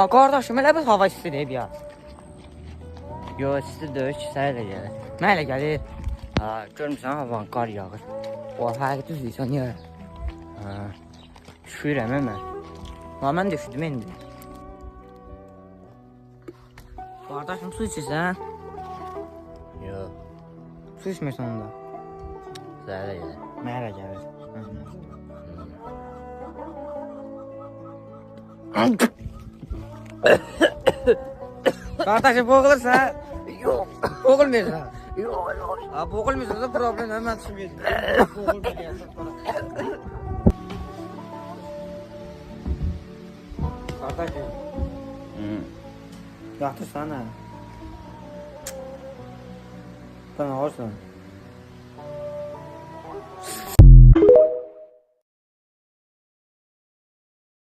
Qardaşım, elə bir hava istidir biraz. Yox, isti deyil ki, sənə elə gəlir. Mənə elə gəlir. Görmürsən, havan qar yağır. O, həqiqi düzdürsən, niyə? Düşürəm mən. Mən də üşüdüm indi. Qardaşım, su içirsən? Yox. Su içmirsən onda. Sənə elə gəlir. Mənə elə gəlir. Qardaşım, boğulursan? Yox. Boğulmuyorsan? Yox. Boğulmuyorsan da problem yok, mən düşmüyorum. Boğulmuyorsan. Qardaşım. Yatırsana. Sen ağırsın.